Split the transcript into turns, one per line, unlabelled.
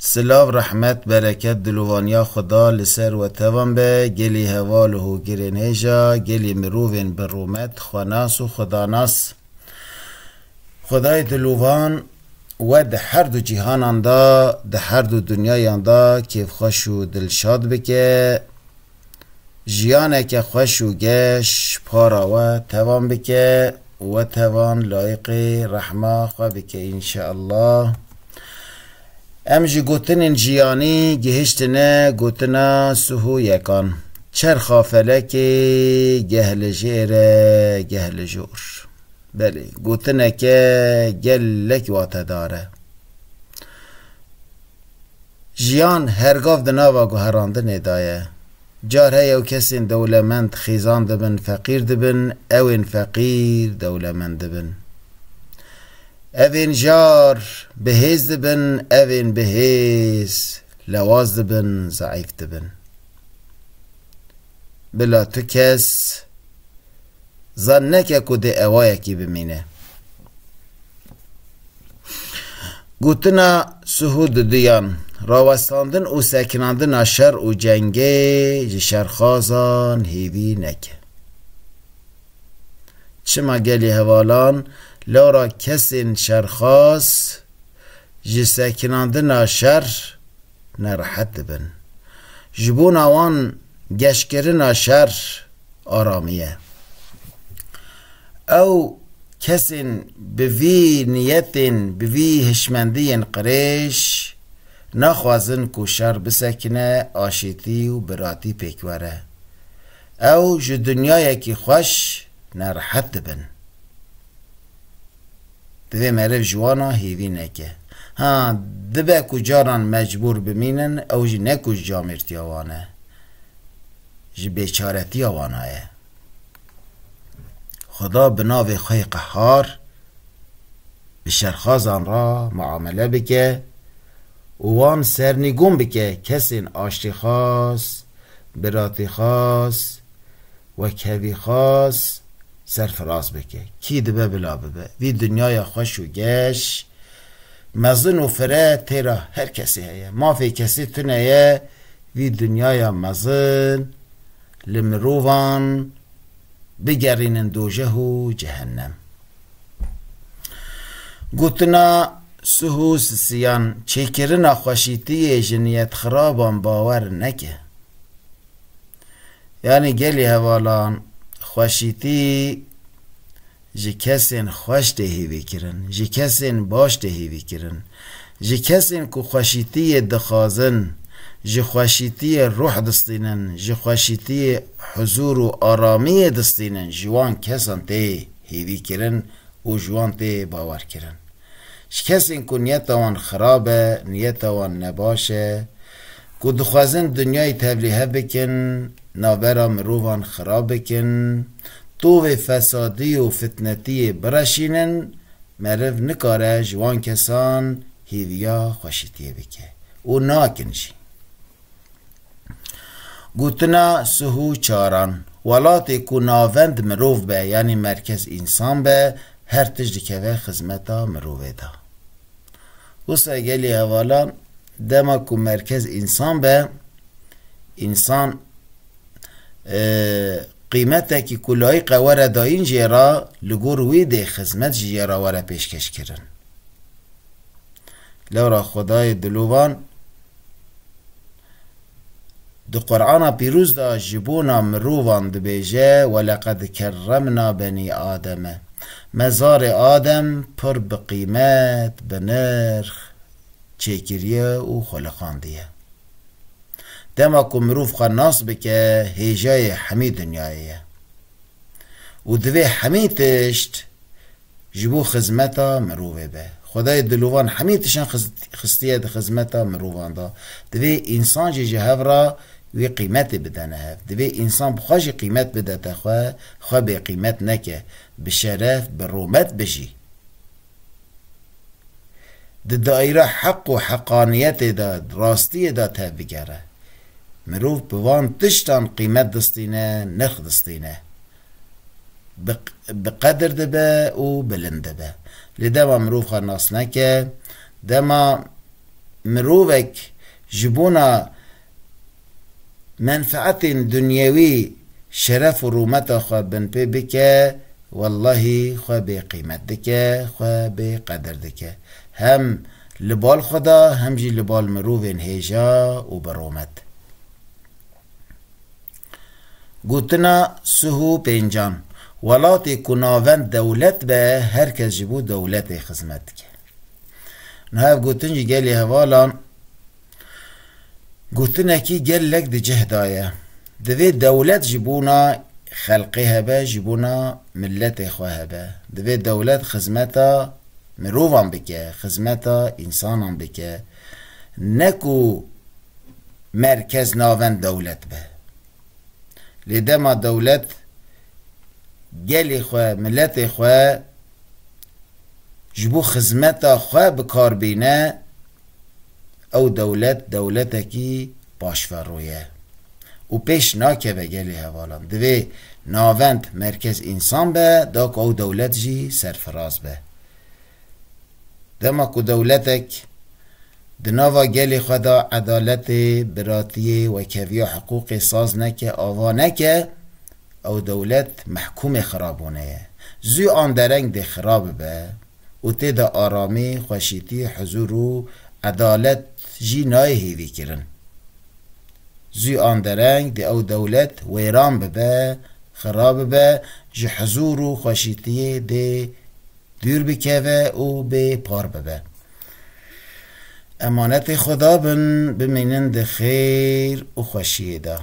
سلاو رحمت برکت دلوانیا خدا لسر و توان به گلی هوال و گرین هجا گلی مروین برومت خواناس و خداناس خدای دلوان و ده هر دو جهان دا ده هر دو دنیای دا کیف خوش و دلشاد بکه جیانه که خوش و گش پارا و توان بکه و توان لایق رحمه خواه بکه انشاءالله. ام جی گوتن جیانی گهشتنه گوتنا سهو یکان چرخا فلکی گهل جیره گهل جور بله گوتنه که گلک واته داره جیان هرگاف دناوا گوهرانده ندایه جار هیو کسین دولمند خیزان دبن فقیر دبن اوین فقیر دولمند دبن اوین جار بهیز دبن اوین بهیز لواز دبن ضعیف دبن بلا تو کس زن نکه کده اوایه کی بمینه گوتنا سهود دیان راوستاندن او سکناندن اشر او جنگه جشرخازان هیوی نکه چما گلی هوالان لورا کسین شرخاز جسکناندن اشر نرحت بن جبون آوان گشکرن اشر آرامیه او کسین بوی نیتین بوی هشمندین قریش نخوازن کو شر بسکنه آشیتی و براتی پیکوره او جو دنیای کی خوش نرحت بن دوی مرف جوانا هیوی نکه ها دبه کجاران مجبور بمینن او جی نکوش جامرتی آوانه جی بیچارتی آوانه خدا بناو خوی قهار بشرخازان را معامله بکه وان سرنگون بکه کسین آشتی خاص براتی خاص و کوی خاص سرفراز بکه کی دبه بلا ببه وی دنیای خوش و گش مزن و فره تیرا هر کسی هیه ما فی کسی تونه وی دنیای مزن لمروان بگرینن دوجه و جهنم گوتنا سهوس سیان چیکرنا خوشیتی جنیت خرابان باور نکه یعنی گلی هوالان خوشیتی جی کسین خوش دهیوی کرن جی کسین باش دهیوی کرن جی کسین که خوشیتی دخازن جی خوشیتی روح دستینن جی خوشیتی حضور و آرامی دستینن جوان کسان ته هیوی کرن و جوان ته باور کرن کسین که نیت آن خرابه نیت آن نباشه که دخوازن دنیای تبلیغه بکن نابرا مروفان خراب بکن تو فسادی و فتنتی برشینن مرف نکاره جوان کسان هیویا خوشیتیه بکه او ناکنشی گوتنا سهو چاران ولاتی که ناوند مروف به یعنی مرکز انسان به هر تجدکوه خزمتا مروفه دا وسا گلی حوالا دما که مرکز انسان به انسان قیمته که کلای قواره داین جیرا لگور ویده خزمت جیرا وره پیشکش کرن لورا خدای دلوان دو قرآن پیروز دا جبونا مروان دو بیجه ولقد کرمنا بنی آدمه مزار آدم پر بقیمت بنرخ چیکریه و خلقاندیه دما که مروف خناس بکه هیجای حمی دنیاییه و دوی حمی تشت جبو خزمتا مروفه به خدای دلوان حمی تشن خستیه ده خزمتا مروفان دا دوی انسان جی جهو را وی قیمت بدنه هف دوی انسان بخواش قیمت بده تخواه خواه به قیمت نکه بشرف برومت بشی ده دائره حق و حقانیت دا راستی دا تا بگره مروف بوان تشتان قیمت دستینه نرخ دستینه بقدر دبه و بلند دبه لدما مروف خناس نکه دما مروفك جبونا منفعت دنیوی شرف و رومت خواه بن پی بکه والله خواه به قیمت دکه خواه به قدر دکه هم لبال خدا هم جی لبال مروفین هیجا و برومت گوتنا سهو پینجان ولاتی کناوند دولت به هر کس جبو دولت خدمت که نه گوتن جی گلی حوالان گوتنا کی گل لک دی جهدایه دوی دولت جبونا خلقی هبه جبونا ملت خواه هبه دوی دولت خدمتا مروفان بکه خدمتا انسانان بکه نکو مرکز ناوند دولت به لیده ما دولت گلی خواه ملت خواه جبو خدمتا خواه بکار بینه او دولتکی باشور رویه و پیش ناکه به گلی حوالان دوی ناوند مرکز انسان به داک او دولت جی سرفراز به دما که دولتک دناوا گلی خدا عدالت براتی و کوی حقوق ساز نکه آوا نکه او دولت محکوم خرابونه زی آن درنگ ده خراب به و تی ده آرامی خوشیتی حضور و عدالت جی نای هیوی کرن زی آن درنگ ده او دولت ویران به خراب به جی حضور و خوشیتی ده دور بکوه و به پار به امانت خدا بن بمینن ده خیر و خوشیه ده